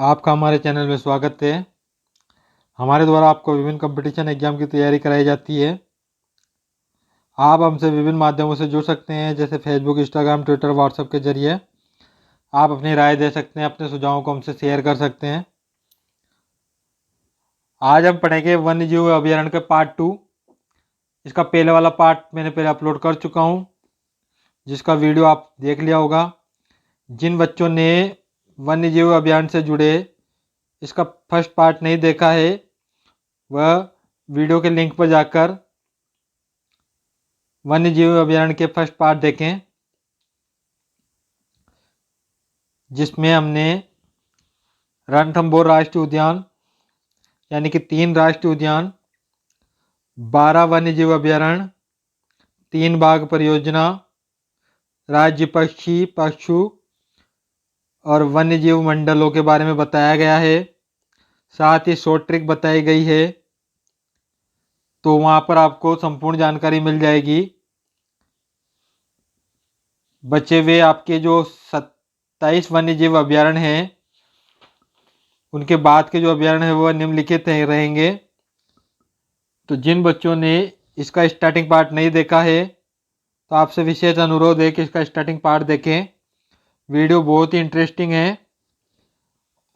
आपका हमारे चैनल में स्वागत है। हमारे द्वारा आपको विभिन्न कंपटीशन एग्जाम की तैयारी कराई जाती है। आप हमसे विभिन्न माध्यमों से जुड़ सकते हैं, जैसे फेसबुक, इंस्टाग्राम, ट्विटर, व्हाट्सएप के जरिए आप अपनी राय दे सकते हैं, अपने सुझावों को हमसे शेयर कर सकते हैं। आज हम पढ़ेंगे वन्य जीव अभयारण्य के पार्ट 2। इसका पहले वाला पार्ट मैंने पहले अपलोड कर चुका हूँ, जिसका वीडियो आप देख लिया होगा। जिन बच्चों ने वन्य जीव अभियान से जुड़े इसका फर्स्ट पार्ट नहीं देखा है, वह वीडियो के लिंक पर जाकर वन्य जीव अभयारण्य के फर्स्ट पार्ट देखें, जिसमें हमने रणथंभौर राष्ट्रीय उद्यान यानी कि 3 राष्ट्रीय उद्यान, 12 वन्य जीव अभयारण्य, 3 बाघ परियोजना, राज्य पक्षी, पशु और वन्य जीव मंडलों के बारे में बताया गया है। साथ ही शॉर्ट ट्रिक बताई गई है, तो वहाँ पर आपको संपूर्ण जानकारी मिल जाएगी। बचे हुए आपके जो 27 वन्य जीव अभयारण्य हैं, उनके बाद के जो अभयारण्य है वह निम्नलिखित रहेंगे। तो जिन बच्चों ने इसका स्टार्टिंग पार्ट नहीं देखा है, तो आपसे विशेष अनुरोध है कि इसका स्टार्टिंग पार्ट देखें। वीडियो बहुत ही इंटरेस्टिंग है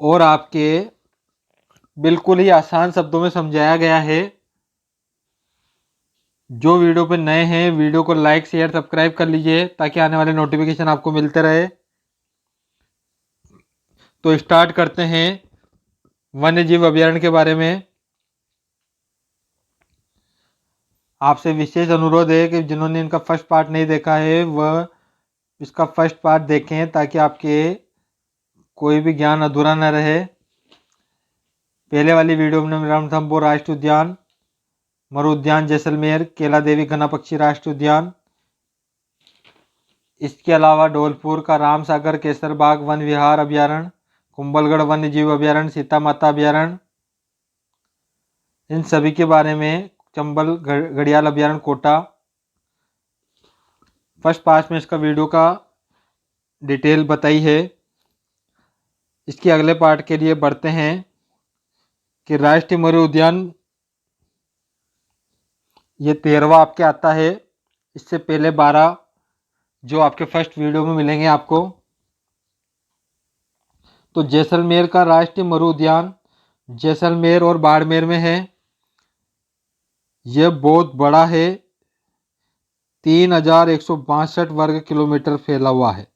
और आपके बिल्कुल ही आसान शब्दों में समझाया गया है। जो वीडियो पे नए हैं, वीडियो को लाइक, शेयर, सब्सक्राइब कर लीजिए ताकि आने वाले नोटिफिकेशन आपको मिलते रहे। तो स्टार्ट करते हैं वन्य जीव अभयारण्य के बारे में। आपसे विशेष अनुरोध है कि जिन्होंने इनका फर्स्ट पार्ट नहीं देखा है, वह इसका फर्स्ट पार्ट देखें ताकि आपके कोई भी ज्ञान अधूरा न रहे। पहले वाली वीडियो में रणथंभौर राष्ट्रीय उद्यान, मरु उद्यान जैसलमेर, केला देवी घना पक्षी राष्ट्रीय उद्यान, इसके अलावा धौलपुर का रामसागर केसर बाग वन विहार अभयारण्य, कुंभलगढ़ वन्य जीव अभयारण्य, सीता माता अभयारण्य, इन सभी के बारे में, चंबल घड़ियाल अभयारण्य कोटा। फर्स्ट पार्ट में इसका वीडियो का डिटेल बताई है। इसके अगले पार्ट के लिए बढ़ते हैं कि राष्ट्रीय मरु उद्यान ये 13वां आपके आता है। इससे पहले 12 जो आपके फर्स्ट वीडियो में मिलेंगे आपको। तो जैसलमेर का राष्ट्रीय मरु उद्यान जैसलमेर और बाड़मेर में है। यह बहुत बड़ा है, 3162 वर्ग किलोमीटर फैला हुआ है।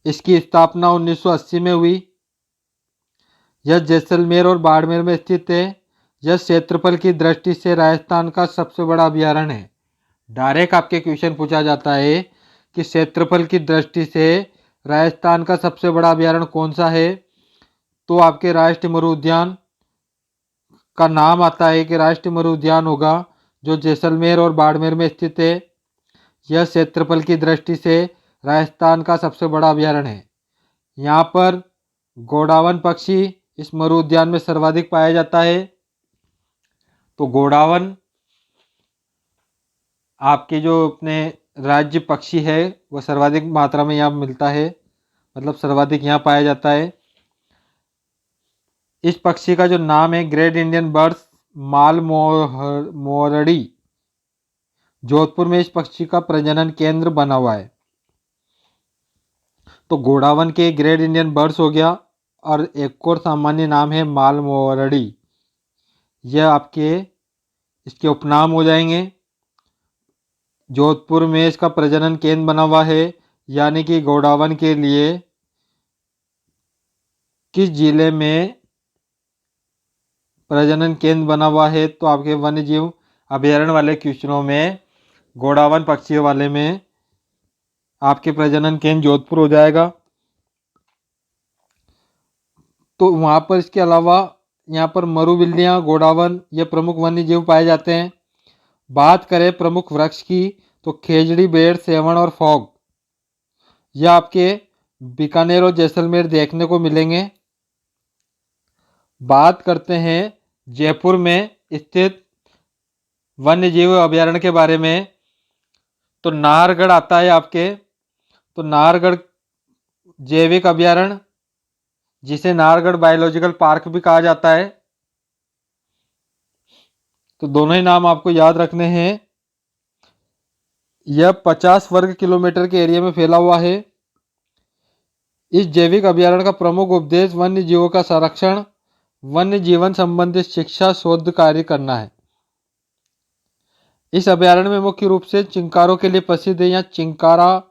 इसकी स्थापना 1980 में हुई। यह जैसलमेर और बाड़मेर में स्थित है। यह क्षेत्रफल की दृष्टि से राजस्थान का सबसे बड़ा अभयारण्य है। डायरेक्ट आपके क्वेश्चन पूछा जाता है कि क्षेत्रफल की दृष्टि से राजस्थान का सबसे बड़ा अभयारण्य कौन सा है, तो आपके राष्ट्रीय मरु उद्यान का नाम आता है कि राष्ट्रीय मरु उद्यान होगा, जो जैसलमेर और बाड़मेर में स्थित है। यह क्षेत्रफल की दृष्टि से राजस्थान का सबसे बड़ा अभयारण्य है। यहाँ पर गोडावन पक्षी इस मरु उद्यान में सर्वाधिक पाया जाता है। तो गोडावन आपके जो अपने राज्य पक्षी है वह सर्वाधिक मात्रा में यहाँ मिलता है, मतलब सर्वाधिक यहाँ पाया जाता है। इस पक्षी का जो नाम है ग्रेट इंडियन बर्ड्स माल मोरडी, जोधपुर में इस पक्षी का प्रजनन केंद्र बना हुआ है। तो गोडावन के ग्रेट इंडियन बर्ड्स हो गया, और एक और सामान्य नाम है माल मोरडी। यह आपके इसके उपनाम हो जाएंगे। जोधपुर में इसका प्रजनन केंद्र बना हुआ है, यानी कि गोडावन के लिए किस जिले में प्रजनन केंद्र बना हुआ है, तो आपके वन्य जीव अभयारण्य वाले क्वेश्चनों में गोडावन पक्षियों वाले में आपके प्रजनन केंद्र जोधपुर हो जाएगा। तो वहाँ पर इसके अलावा यहाँ पर मरु बिल्लियाँ, गोडावन ये प्रमुख वन्य जीव पाए जाते हैं। बात करें प्रमुख वृक्ष की, तो खेजड़ी, बेर, सेवण और फॉग यह आपके बीकानेर और जैसलमेर देखने को मिलेंगे। बात करते हैं जयपुर में स्थित वन्य जीव अभयारण्य के बारे में, तो नाहरगढ़ आता है आपके। तो नाहरगढ़ जैविक अभयारण्य जिसे नाहरगढ़ बायोलॉजिकल पार्क भी कहा जाता है। तो दोनों ही नाम आपको याद रखने हैं। यह 50 वर्ग किलोमीटर के एरिया में फैला हुआ है। इस जैविक अभ्यारण्य का प्रमुख उद्देश्य वन्य जीवों का संरक्षण, वन्य जीवन संबंधित शिक्षा शोध कार्य करना है। इस अभ्यारण्य में मुख्य रूप से चिंकारों के लिए प्रसिद्ध है। यहाँ चिंकारा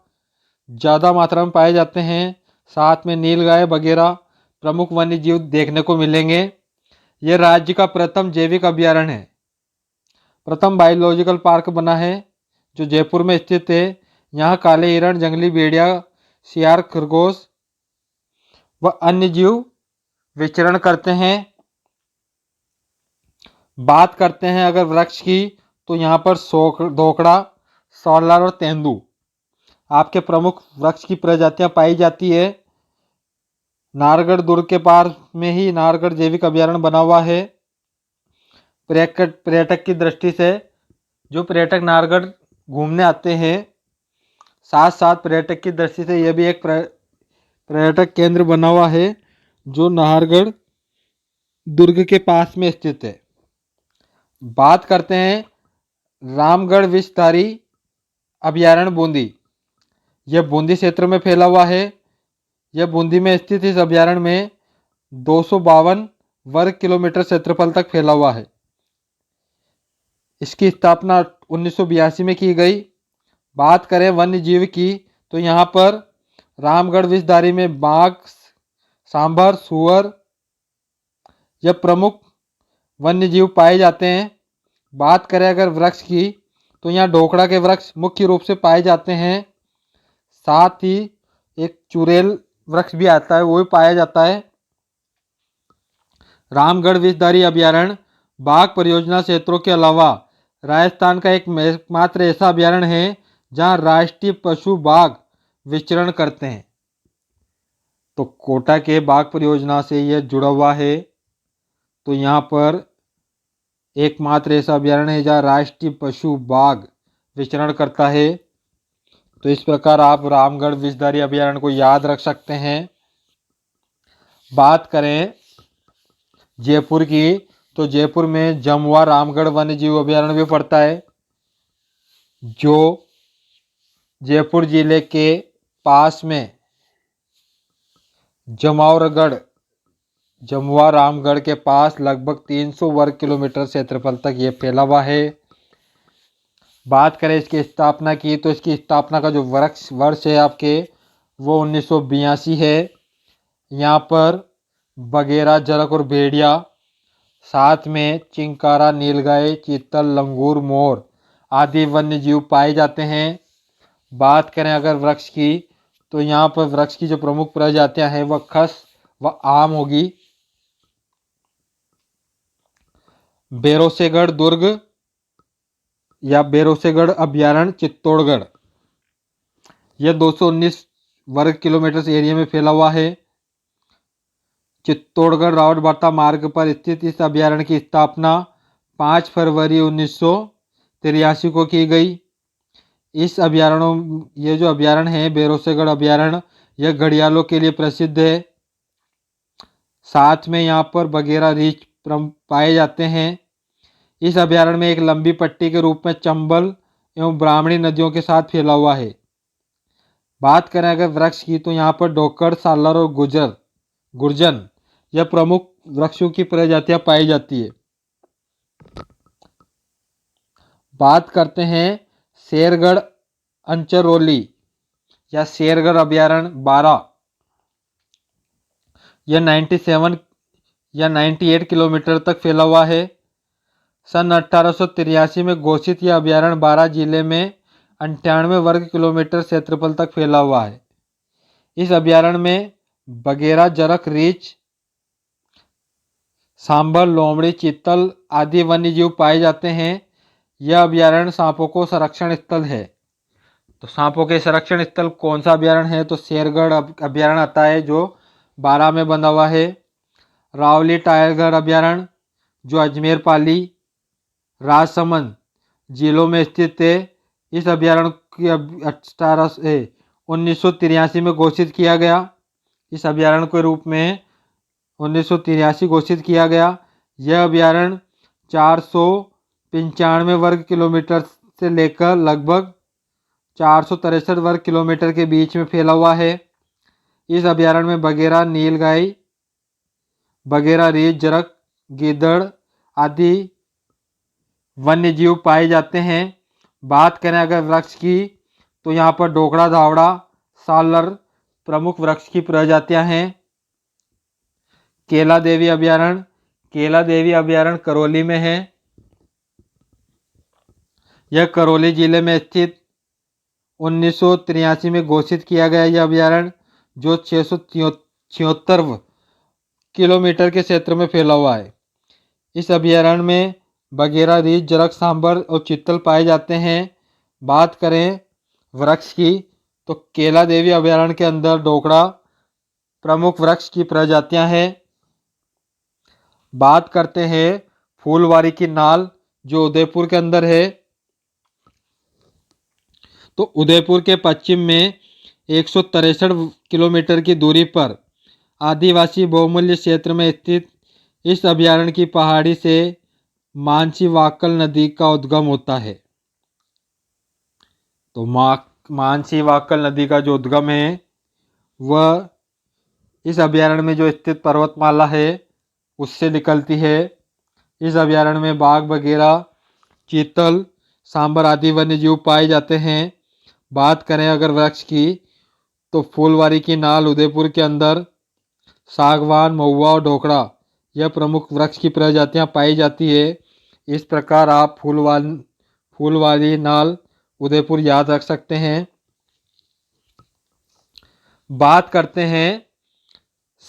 ज़्यादा मात्रा में पाए जाते हैं। साथ में नीलगाय वगैरह प्रमुख वन्य जीव देखने को मिलेंगे। यह राज्य का प्रथम जैविक अभ्यारण्य है। प्रथम बायोलॉजिकल पार्क बना है जो जयपुर में स्थित है। यहाँ काले हिरण, जंगली भेड़िया, सियार, खरगोश व अन्य जीव विचरण करते हैं। बात करते हैं अगर वृक्ष की, तो यहाँ पर धोकड़ा, सौलार और तेंदू आपके प्रमुख वृक्ष की प्रजातियां पाई जाती है। नाहरगढ़ दुर्ग के पास में ही नाहरगढ़ जैविक अभ्यारण्य बना हुआ है। पर्यटक की दृष्टि से जो पर्यटक नाहरगढ़ घूमने आते हैं, साथ साथ पर्यटक की दृष्टि से यह भी एक पर्यटक केंद्र बना हुआ है जो नाहरगढ़ दुर्ग के पास में स्थित है। बात करते हैं रामगढ़ विषधारी अभ्यारण्य बूंदी। यह बूंदी क्षेत्र में फैला हुआ है। यह बूंदी में स्थित इस अभ्यारण्य में 252 वर्ग किलोमीटर क्षेत्रफल तक फैला हुआ है। इसकी स्थापना 1982 में की गई। बात करें वन्य जीव की, तो यहाँ पर रामगढ़ विषधारी में बाघ, सांभर, सुअर यह प्रमुख वन्य जीव पाए जाते हैं। बात करें अगर वृक्ष की, तो यहाँ ढोकड़ा के वृक्ष मुख्य रूप से पाए जाते हैं। साथ ही एक चुड़ैल वृक्ष भी आता है, वो भी पाया जाता है। रामगढ़ विषधारी अभ्यारण्य बाघ परियोजना क्षेत्रों के अलावा राजस्थान का एकमात्र ऐसा अभ्यारण्य है जहां राष्ट्रीय पशु बाघ विचरण करते हैं। तो कोटा के बाघ परियोजना से यह जुड़ा हुआ है। तो यहाँ पर एकमात्र ऐसा अभ्यारण्य है जहाँ राष्ट्रीय पशु बाघ विचरण करता है। तो इस प्रकार आप रामगढ़ विषधारी अभ्यारण्य को याद रख सकते हैं। बात करें जयपुर की, तो जयपुर में जमुआ रामगढ़ वन्य जीव अभ्यारण्य भी पड़ता है जो जयपुर जिले के पास में जमावरगढ़, जमुआ रामगढ़ के पास लगभग 300 वर्ग किलोमीटर क्षेत्रफल तक ये फैला हुआ है। बात करें इसकी स्थापना की, तो इसकी स्थापना का जो वर्ष है आपके वो 1982 है। यहाँ पर बगेरा, जरक और भेड़िया, साथ में चिंकारा, नीलगाय, चीतल, लंगूर, मोर आदि वन्य जीव पाए जाते हैं। बात करें अगर वृक्ष की, तो यहाँ पर वृक्ष की जो प्रमुख प्रजातियां हैं वह खस व आम होगी। बेरोसेगढ़ दुर्ग या बेरोसेगढ़ अभ्यारण्य चित्तौड़गढ़, यह 219 वर्ग किलोमीटर एरिया में फैला हुआ है। चित्तौड़गढ़ रावतभाटा मार्ग पर स्थित इस अभ्यारण्य की स्थापना 5 फरवरी 1983 को की गई। इस ये जो अभ्यारण्य है बेरोसेगढ़ अभ्यारण्य, यह घड़ियालों के लिए प्रसिद्ध है। साथ में यहाँ पर बगेरा रीछ पाए जाते हैं। इस अभ्यारण्य में एक लंबी पट्टी के रूप में चंबल एवं ब्राह्मणी नदियों के साथ फैला हुआ है। बात करें अगर वृक्ष की, तो यहाँ पर डोकड़, सालर और गुर्जन यह प्रमुख वृक्षों की प्रजातियां पाई जाती है। बात करते हैं शेरगढ़ अंचरोली या शेरगढ़ अभ्यारण्य 12। यह 97 या 98 किलोमीटर तक फैला हुआ है। सन 1883 में घोषित यह अभ्यारण्य 12 जिले में 98 वर्ग किलोमीटर क्षेत्रफल तक फैला हुआ है। इस अभ्यारण्य में बगेरा, जरख, रीछ, सांभर, लोमड़ी, चीतल आदि वन्य जीव पाए जाते हैं। यह अभ्यारण्य सांपों को संरक्षण स्थल है। तो सांपों के संरक्षण स्थल कौन सा अभ्यारण्य है, तो शेरगढ़ अभ्यारण्य आता है जो 12 में बना हुआ है। रावली टाइगर अभ्यारण्य जो अजमेर, पाली, राजसमंद जिलों में स्थित है। इस अभ्यारण्य की 1983 में घोषित किया गया। इस अभ्यारण्य के रूप में 1983 घोषित किया गया। यह अभयारण्य 495 वर्ग किलोमीटर से लेकर लगभग 463 वर्ग किलोमीटर के बीच में फैला हुआ है। इस अभयारण्य में बगेरा, नीलगाय, बगेरा, रीछ, जरक, गीदड़ आदि वन्य जीव पाए जाते हैं। बात करें अगर वृक्ष की, तो यहाँ पर डोकड़ा, धावड़ा, सालर प्रमुख वृक्ष की प्रजातियां हैं। केला देवी अभयारण्य, केला देवी अभयारण्य करौली में है। यह करौली जिले में स्थित 1983 में घोषित किया गया यह अभयारण्य, जो 676 किलोमीटर के क्षेत्र में फैला हुआ है। इस अभयारण्य में बगेरा, रीछ, जरक, सांबर और चीतल पाए जाते हैं। बात करें वृक्ष की, तो केला देवी अभयारण्य के अंदर डोकड़ा प्रमुख वृक्ष की प्रजातियां हैं। बात करते हैं फूलवारी की नाल, जो उदयपुर के अंदर है। तो उदयपुर के पश्चिम में 163 किलोमीटर की दूरी पर आदिवासी बहुमूल्य क्षेत्र में स्थित इस अभयारण्य की पहाड़ी से मानसी वाक्कल नदी का उद्गम होता है। तो मानसी वाक्कल नदी का जो उद्गम है वह इस अभयारण्य में जो स्थित पर्वतमाला है उससे निकलती है। इस अभयारण्य में बाघ वगैरह, चीतल, सांबर आदि वन्य जीव पाए जाते हैं। बात करें अगर वृक्ष की, तो फूलवारी की नाल उदयपुर के अंदर सागवान, महुआ और ढोकड़ा यह प्रमुख वृक्ष की प्रजातियां पाई जाती है। इस प्रकार आप फूलवारी नाल उदयपुर याद रख सकते हैं। बात करते हैं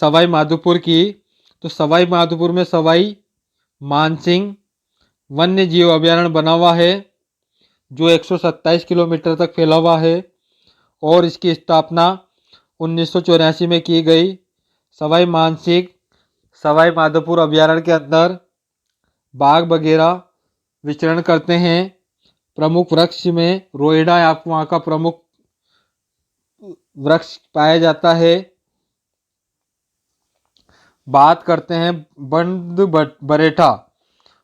सवाई माधोपुर की, तो सवाई माधोपुर में सवाई मानसिंह वन्य जीव अभयारण्य बना हुआ है, जो 127 किलोमीटर तक फैला हुआ है और इसकी स्थापना 1984 में की गई। सवाई मानसिंह सवाई माधोपुर अभयारण्य के अंदर बाघ वगैरह विचरण करते हैं। प्रमुख वृक्ष में रोइडा आपको वहाँ का प्रमुख वृक्ष पाया जाता है। बात करते हैं बंद बरेठा,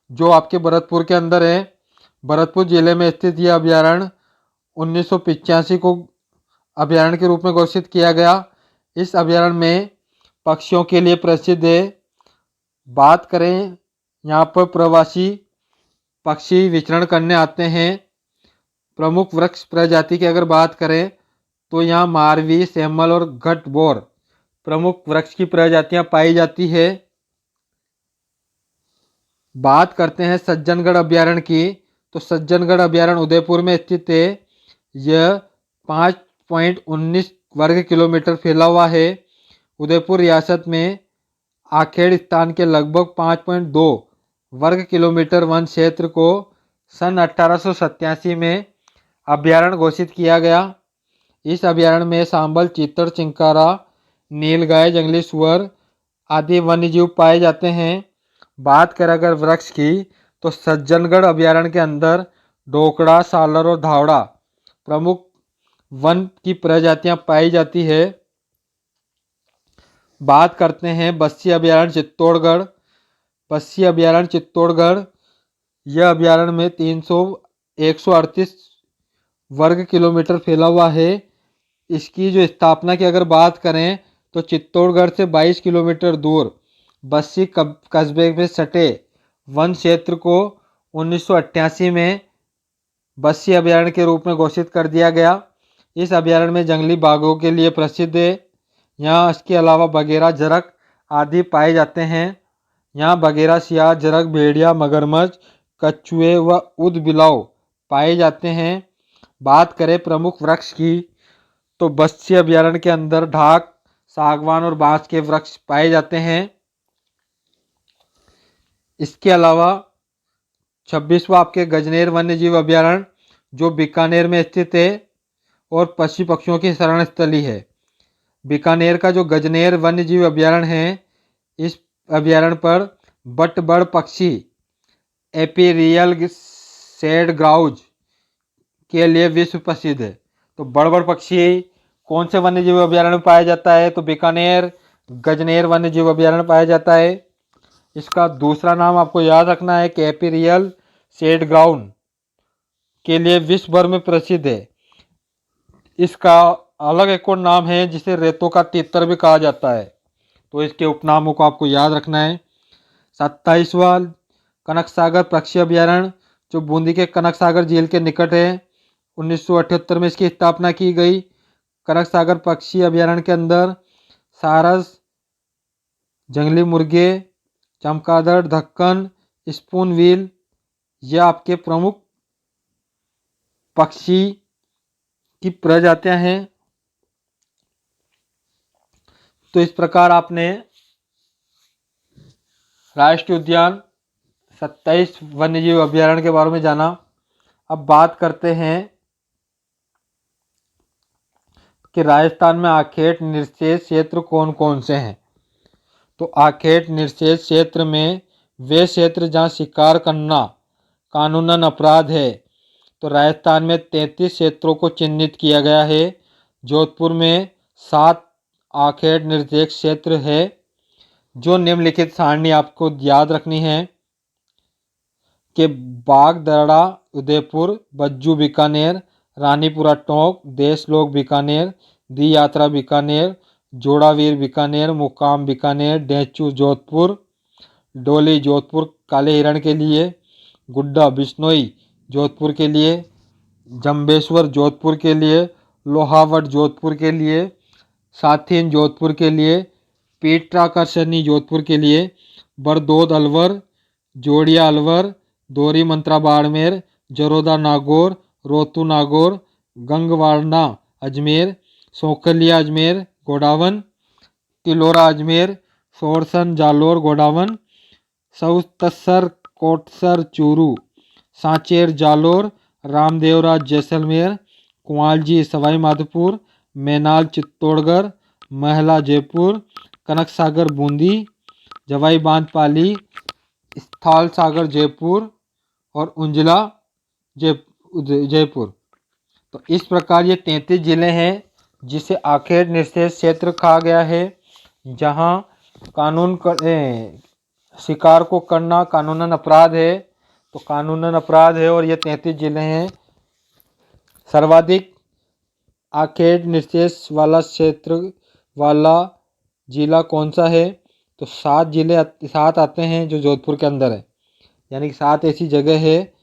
जो आपके भरतपुर के अंदर है। भरतपुर जिले में स्थित यह अभयारण्य 1985 को अभयारण्य के रूप में घोषित किया गया। इस अभयारण्य में पक्षियों के लिए प्रसिद्ध है। बात करें यहाँ पर प्रवासी पक्षी विचरण करने आते हैं। प्रमुख वृक्ष प्रजाति की अगर बात करें, तो यहाँ मारवी, सेमल और घटबोर प्रमुख वृक्ष की प्रजातियां पाई जाती है। बात करते हैं सज्जनगढ़ अभयारण्य की, तो सज्जनगढ़ अभयारण्य उदयपुर में स्थित है। यह 5.19 वर्ग किलोमीटर फैला हुआ है। उदयपुर रियासत में आखेड़ स्थान के लगभग 5.2 वर्ग किलोमीटर वन क्षेत्र को सन 1887 में अभयारण्य घोषित किया गया। इस अभयारण्य में सांबल, चीतल, चिंकारा, नीलगाय, जंगली सुअर आदि वन्यजीव पाए जाते हैं। बात करें अगर वृक्ष की, तो सज्जनगढ़ अभयारण्य के अंदर डोकड़ा, सालर और धावड़ा प्रमुख वन की प्रजातियां पाई जाती है। बात करते हैं बस्सी अभयारण्य चित्तौड़गढ़। बस्सी अभयारण्य चित्तौड़गढ़, यह अभयारण्य में 138 वर्ग किलोमीटर फैला हुआ है। इसकी जो स्थापना की अगर बात करें, तो चित्तौड़गढ़ से 22 किलोमीटर दूर बस्सी कस्बे में सटे वन क्षेत्र को 1988 में बस्सी अभयारण्य के रूप में घोषित कर दिया गया। इस अभयारण्य में जंगली बाघों के लिए प्रसिद्ध है। यहाँ इसके अलावा बगेरा, जरक आदि पाए जाते हैं। यहाँ बगेरा, सियार, जरक, भेड़िया, मगरमच्छ, कछुए व ऊदबिलाव पाए जाते हैं। बात करें प्रमुख वृक्ष की, तो बस्सी अभयारण्य के अंदर ढाक, सागवान और बांस के वृक्ष पाए जाते हैं। इसके अलावा 26वां आपके गजनेर वन्यजीव अभयारण्य, जो बीकानेर में स्थित है और पशु पक्षियों की शरण स्थली है। बीकानेर का जो गजनेर वन्यजीव अभयारण्य है, इस अभयारण्य पर बटबड़ पक्षी एपीरियल सैंड ग्राउज के लिए विश्व प्रसिद्ध है। तो बड़ बड़ पक्षी कौन से वन्यजीव अभयारण्य में पाया जाता है, तो बीकानेर, गजनेर वन्य जीव अभयारण्य पाया जाता है। इसका दूसरा नाम आपको याद रखना है, कैपिरियल सेड ग्राउंड के लिए विश्व भर में प्रसिद्ध है। इसका अलग एक और नाम है जिसे रेतों का तीतर भी कहा जाता है। तो इसके उपनामों को आपको याद रखना है। 27वां कनक सागर पक्षी अभयारण्य जो बूंदी के कनक सागर झील के निकट है। 1978 में इसकी स्थापना की गई। कनक सागर पक्षी अभयारण्य के अंदर सारस, जंगली मुर्गे, चमगादड़, ढक्कन, स्पूनबिल ये आपके प्रमुख पक्षी की प्रजातियां हैं। तो इस प्रकार आपने राष्ट्रीय उद्यान 27 वन्यजीव अभयारण्य के बारे में जाना। अब बात करते हैं कि राजस्थान में आखेट निषेध क्षेत्र कौन कौन से हैं। तो आखेट निषेध क्षेत्र में वे क्षेत्र जहां शिकार करना कानूनन अपराध है। तो राजस्थान में 33 क्षेत्रों को चिन्हित किया गया है। जोधपुर में 7 आखेट निषेध क्षेत्र है। जो निम्नलिखित सारणी आपको याद रखनी है कि बाग दरड़ा उदयपुर, बज्जू बीकानेर, रानीपुरा टोंक, देशलोक बीकानेर, दी यात्रा बीकानेर, जोड़ावीर बीकानेर, मुकाम बीकानेर, डेचू जोधपुर, डोली जोधपुर काले हिरण के लिए, गुड्डा बिश्नोई जोधपुर के लिए, जंबेश्वर जोधपुर के लिए, लोहावट जोधपुर के लिए, साथीन जोधपुर के लिए, पीटराकर्षणी जोधपुर के लिए, बरदोद अलवर, जोड़िया अलवर, दोरी मंत्रा बाड़मेर, जरोदा नागौर, रोतू नागौर, गंगवाड़ना अजमेर, सोखलिया अजमेर गोडावन, तिलोरा अजमेर, सोरसन जालोर गोडावन, सौतसर कोटसर चूरू, सांचेर जालोर, रामदेवरा जैसलमेर, कुआलजी सवाई माधोपुर, मैनाल चित्तौड़गढ़, महला जयपुर, कनक सागर बूंदी, जवाई बांध पाली, स्थाल सागर जयपुर और उंजला जयपुर। तो इस प्रकार ये 33 जिले हैं जिसे आखेट निषेध क्षेत्र कहा गया है, जहां शिकार को करना कानूनन अपराध है। तो कानूनन अपराध है और ये 33 जिले हैं। सर्वाधिक आखेट निषेध वाला क्षेत्र वाला जिला कौन सा है। तो 7 आते हैं जो जोधपुर के अंदर है, यानी कि 7 ऐसी जगह है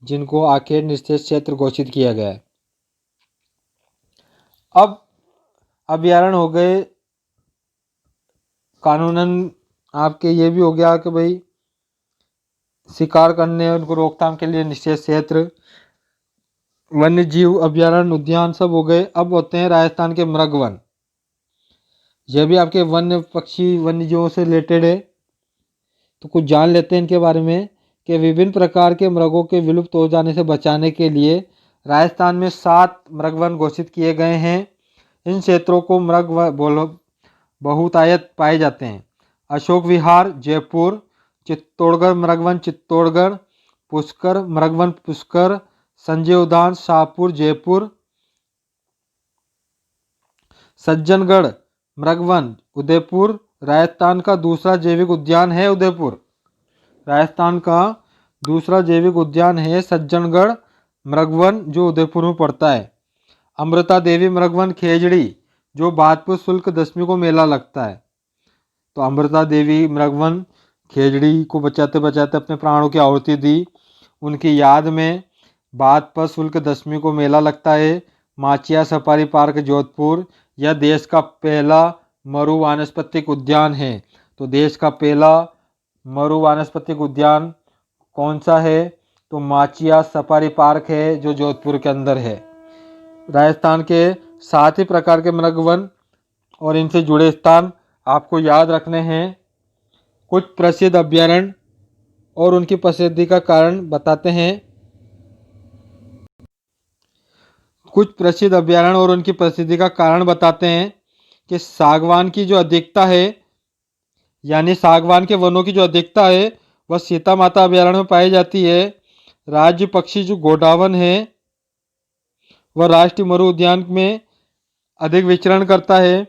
जिनको आखेट निषेध क्षेत्र घोषित किया गया है। अब अभयारण्य हो गए कानूनन, आपके ये भी हो गया कि भाई शिकार करने उनको रोकथाम के लिए निषेध क्षेत्र, वन्य जीव अभयारण्य, उद्यान सब हो गए। अब होते हैं राजस्थान के मृगवन। यह भी आपके वन्य पक्षी वन्य जीवों से रिलेटेड है। तो कुछ जान लेते हैं इनके बारे में कि विभिन्न प्रकार के मृगों के विलुप्त हो जाने से बचाने के लिए राजस्थान में 7 मृगवन घोषित किए गए हैं। इन क्षेत्रों को मृग बहुतायत पाए जाते हैं। अशोक विहार जयपुर, चित्तौड़गढ़ मृगवन चित्तौड़गढ़, पुष्कर मृगवन पुष्कर, संजय उद्यान शाहपुर जयपुर, सज्जनगढ़ मृगवन उदयपुर। राजस्थान का दूसरा जैविक उद्यान है उदयपुर। राजस्थान का दूसरा जैविक उद्यान है सज्जनगढ़ मृगवन जो उदयपुर में पड़ता है। अमृता देवी मृगवन खेजड़ी जो भादपुर शुल्क दशमी को मेला लगता है। तो अमृता देवी मृगवन खेजड़ी को बचाते बचाते अपने प्राणों की आहुति दी। उनकी याद में भादपुर शुल्क दशमी को मेला लगता है। माचिया सफारी पार्क जोधपुर यह देश का पहला मरु वानस्पतिक उद्यान है। तो देश का पहला मरु वानस्पतिक उद्यान कौन सा है। तो माचिया सफारी पार्क है जो जोधपुर के अंदर है। राजस्थान के 7 ही प्रकार के मृगवन और इनसे जुड़े स्थान आपको याद रखने हैं। कुछ प्रसिद्ध अभयारण्य और उनकी प्रसिद्धि का कारण बताते हैं। कुछ प्रसिद्ध अभयारण्य और उनकी प्रसिद्धि का कारण बताते हैं कि सागवान की जो अधिकता है, यानी सागवान के वनों की जो अधिकता है वह सीता माता अभयारण्य में पाई जाती है। राज्य पक्षी जो गोडावन है वह राष्ट्रीय मरु उद्यान में अधिक विचरण करता है।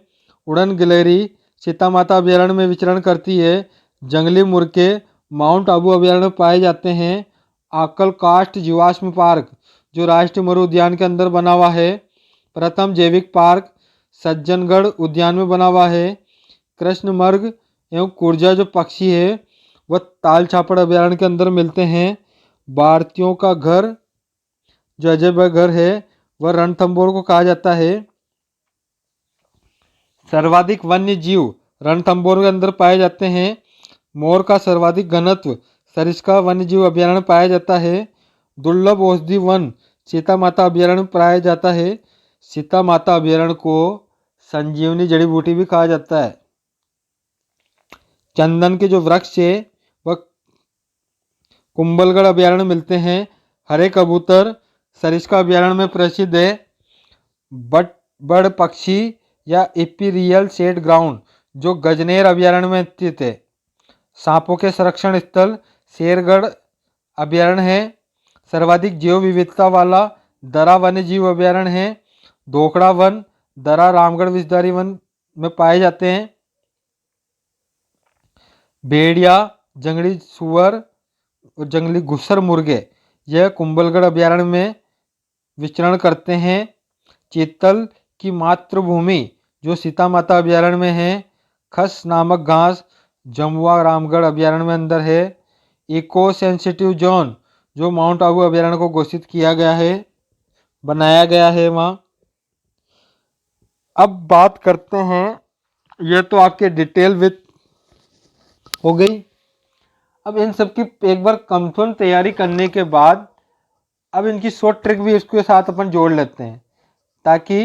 उड़न गिलहरी सीता माता अभयारण्य में विचरण करती है। जंगली मुर्गे माउंट आबू अभयारण्य में पाए जाते हैं। आकल कास्ट जीवाश्म पार्क जो राष्ट्रीय मरु उद्यान के अंदर बना हुआ है। प्रथम जैविक पार्क सज्जनगढ़ उद्यान में बना हुआ है। कृष्णमृग एवं कुर्जा जो पक्षी है वह ताल छापड़ अभयारण्य के अंदर मिलते हैं। भारतीयों का घर जो अजय घर है वह रणथंभौर को कहा जाता है। सर्वाधिक वन्य जीव रणथंभौर के अंदर पाए जाते हैं। मोर का सर्वाधिक घनत्व सरिस्का वन्य जीव अभयारण्य पाया जाता है। दुर्लभ औषधि वन सीता माता अभयारण्य में पाया जाता है। सीता माता अभयारण्य को संजीवनी जड़ी बूटी भी कहा जाता है। चंदन के जो वृक्ष है वह कुंभलगढ़ अभयारण्य में मिलते हैं। हरे कबूतर सरिस्का अभयारण्य में प्रसिद्ध है। बर्ड पक्षी या इपीरियल सेट ग्राउंड जो गजनेर अभयारण्य में स्थित है। सांपों के संरक्षण स्थल शेरगढ़ अभयारण्य है। सर्वाधिक जैव विविधता वाला दरा वन्य जीव अभयारण्य है। धोखड़ा वन दरा रामगढ़ विषधारी वन में पाए जाते हैं। भेड़िया जंगली सुअर और जंगली घुसर मुर्गे यह कुंभलगढ़ अभयारण्य में विचरण करते हैं। चीतल की मातृभूमि जो सीता माता अभयारण्य में है। खस नामक घास जमुआ रामगढ़ अभयारण्य में अंदर है। इको सेंसिटिव जोन जो माउंट आबू अभयारण्य को घोषित किया गया है, बनाया गया है वहाँ। अब बात करते हैं, ये तो आपके डिटेल विथ हो गई। अब इन सब की एक बार कंफर्म तैयारी करने के बाद अब इनकी शॉर्ट ट्रिक भी इसके साथ अपन जोड़ लेते हैं ताकि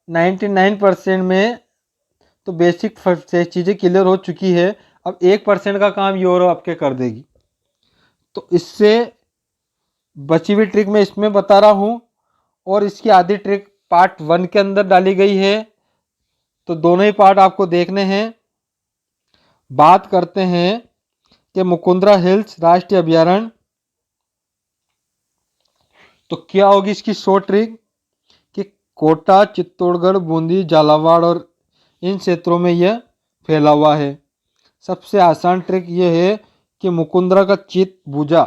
99% में तो बेसिक चीज़ें क्लियर हो चुकी है। अब 1% का काम यूरो आपके कर देगी। तो इससे बची हुई ट्रिक मैं इसमें बता रहा हूँ और इसकी आधी ट्रिक पार्ट 1 के अंदर डाली गई है। तो दोनों ही पार्ट आपको देखने हैं। बात करते हैं कि मुकुंदरा हिल्स राष्ट्रीय अभयारण्य। तो क्या होगी इसकी शॉर्ट ट्रिक कि कोटा चित्तौड़गढ़ बूंदी झालावाड़ और इन क्षेत्रों में यह फैला हुआ है। सबसे आसान ट्रिक यह है कि मुकुंदरा का चित भुजा,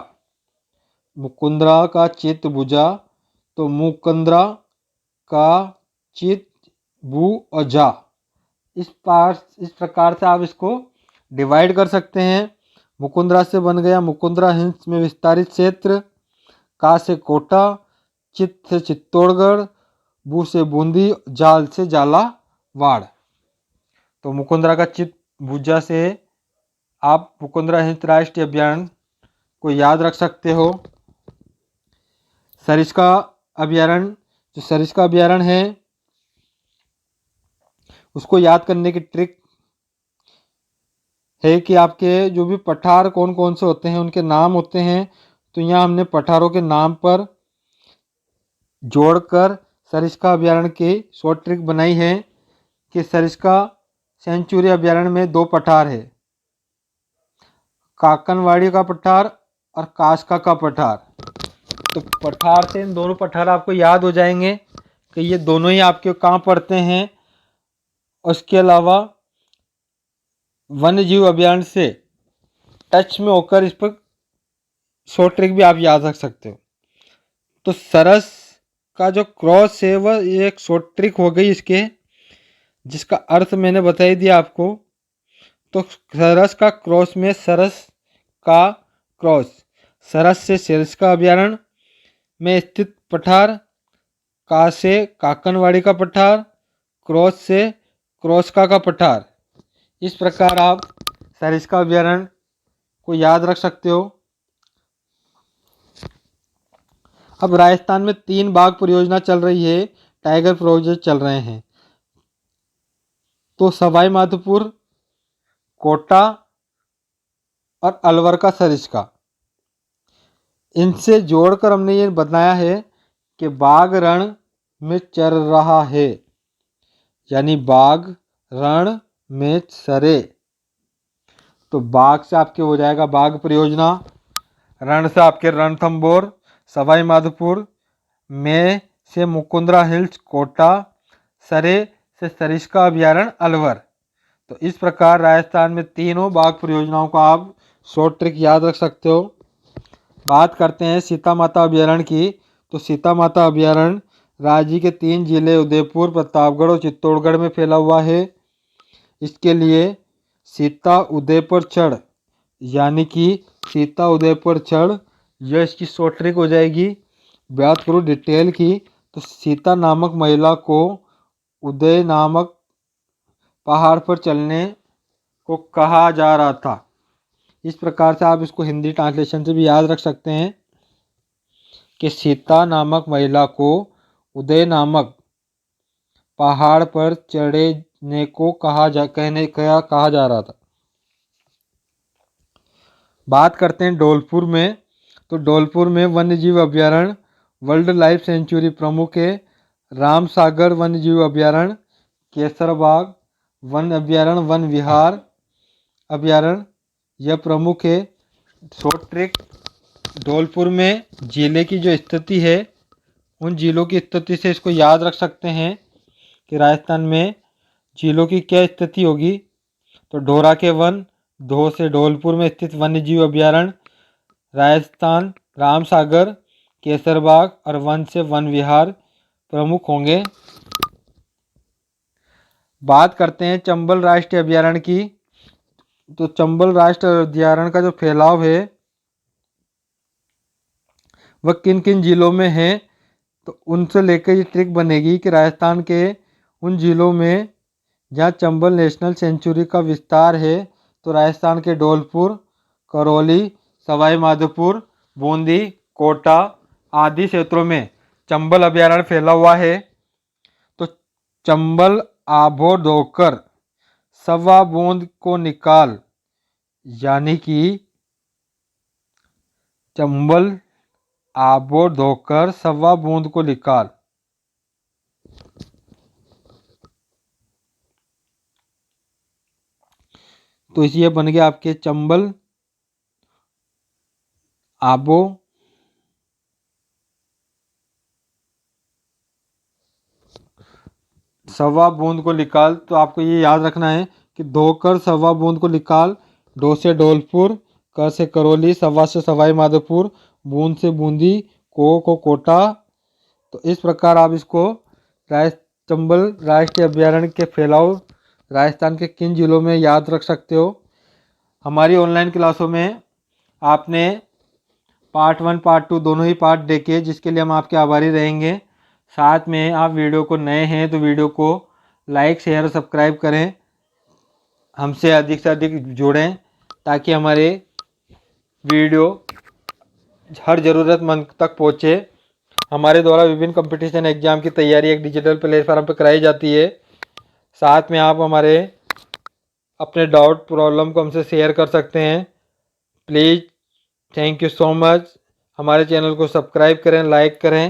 मुकुंदरा का चित भुजा, तो मुकुंदरा का चित भू और जा, इस प्रकार से आप इसको डिवाइड कर सकते हैं। मुकुंदरा से बन गया मुकुंदरा हिल्स में विस्तारित क्षेत्र, का से कोटा, चित से चित्तौड़गढ़, बू से बूंदी, जाल से झालावाड़। तो मुकुंदरा का चित भुजा से आप मुकुंदरा हिल्स राष्ट्रीय अभयारण्य को याद रख सकते हो। सरिस्का अभयारण्य, जो सरिस्का अभयारण्य है उसको याद करने की ट्रिक है कि आपके जो भी पठार कौन कौन से होते हैं उनके नाम होते हैं। तो यहाँ हमने पठारों के नाम पर जोड़कर सरिस्का अभयारण्य की शॉर्ट ट्रिक बनाई है कि सरिस्का सेंचुरी अभयारण्य में 2 पठार है, काकनवाड़ी का पठार और कासका का पठार। तो पठार से इन दोनों पठार आपको याद हो जाएंगे कि ये दोनों ही आपके कहाँ पड़ते हैं। उसके अलावा वन्य जीव अभयारण्य से टच में होकर इस पर शॉर्ट ट्रिक भी आप याद रख सकते हो। तो सरस का जो क्रॉस है वह एक शॉर्ट ट्रिक हो गई इसके, जिसका अर्थ मैंने बता ही दिया आपको। तो सरस का क्रॉस में सरस का क्रॉस, सरस से सरिस्का अभयारण्य में स्थित पठार, का से काकनवाड़ी का पठार, क्रॉस से क्रॉसका का पठार। इस प्रकार आप सरिस्का अभयारण्य को याद रख सकते हो। अब राजस्थान में 3 बाघ परियोजना चल रही है, टाइगर प्रोजेक्ट चल रहे हैं। तो सवाई माधोपुर, कोटा और अलवर का सरिस्का, इनसे जोड़कर हमने ये बताया है कि बाघ रण में चर रहा है, यानी बाघ रण में चरे। तो बाघ से आपके हो जाएगा बाघ परियोजना, रण से आपके रणथंभौर सवाई माधोपुर, में से मुकुंदरा हिल्स कोटा, सरे से सरिस्का अभयारण्य अलवर। तो इस प्रकार राजस्थान में तीनों बाघ परियोजनाओं को आप शॉर्ट ट्रिक याद रख सकते हो। बात करते हैं सीता माता अभ्यारण्य की। तो सीता माता अभ्यारण्य राज्य के 3 जिले उदयपुर, प्रतापगढ़ और चित्तौड़गढ़ में फैला हुआ है। इसके लिए सीता उदयपुर चढ़ यानी कि सीता उदयपुर चढ़, यह इसकी शॉर्ट ट्रिक हो जाएगी। बात करूँ डिटेल की, तो सीता नामक महिला को उदय नामक पहाड़ पर चलने को कहा जा रहा था। इस प्रकार से आप इसको हिंदी ट्रांसलेशन से भी याद रख सकते हैं कि सीता नामक महिला को उदय नामक पहाड़ पर चढ़ने को कहा जा रहा था। बात करते हैं धौलपुर में। तो धौलपुर में वन्य जीव अभ्यारण्य वर्ल्ड लाइफ सेंचुरी प्रमुख है। रामसागर वन्य जीव अभ्यारण्य, केसरबाग वन अभ्यारण्य, वन विहार अभ्यारण्य यह प्रमुख है। शॉर्ट ट्रिक, धौलपुर में जिले की जो स्थिति है, उन जिलों की स्थिति से इसको याद रख सकते हैं कि राजस्थान में जिलों की क्या स्थिति होगी। तो ढोरा के वन, धो से धौलपुर में स्थित वन्य जीव अभ्यारण्य, राजस्थान रामसागर, केसरबाग और वन से वन विहार प्रमुख होंगे। बात करते हैं चंबल राष्ट्रीय अभ्यारण्य की। तो चंबल राष्ट्रीय अभ्यारण्य का जो फैलाव है वह किन किन जिलों में है, तो उनसे लेकर ये ट्रिक बनेगी कि राजस्थान के उन जिलों में जहाँ चंबल नेशनल सेंचुरी का विस्तार है, तो राजस्थान के धौलपुर, करौली, सवाई माधोपुर, बूंदी, कोटा आदि क्षेत्रों में चंबल अभ्यारण्य फैला हुआ है। तो चंबल आभो धोकर सवा बूंद को निकाल यानी कि चंबल आबो धोकर सवा बूंद को निकाल। तो ये बन गया आपके चंबल आबो सवा बूंद को निकाल। तो आपको ये याद रखना है कि धोकर सवा बूंद को निकाल। धो से धौलपुर, कर से करौली, सवा से सवाई माधोपुर, बूंद से बूंदी, को कोटा। तो इस प्रकार आप इसको चंबल राष्ट्रीय अभ्यारण्य के फैलाव राजस्थान के किन जिलों में याद रख सकते हो। हमारी ऑनलाइन क्लासों में आपने पार्ट 1 पार्ट 2 दोनों ही पार्ट देखे, जिसके लिए हम आपके आभारी रहेंगे। साथ में आप वीडियो को नए हैं तो वीडियो को लाइक, शेयर और सब्सक्राइब करें। हमसे अधिक से अधिक जुड़ें ताकि हमारे वीडियो हर ज़रूरतमंद तक पहुँचे। हमारे द्वारा विभिन्न कंपटीशन एग्जाम की तैयारी एक डिजिटल प्लेटफॉर्म पर कराई जाती है। साथ में आप हमारे अपने डाउट प्रॉब्लम को हमसे शेयर कर सकते हैं। Please, thank you so much. हमारे चैनल को सब्सक्राइब करें, लाइक करें।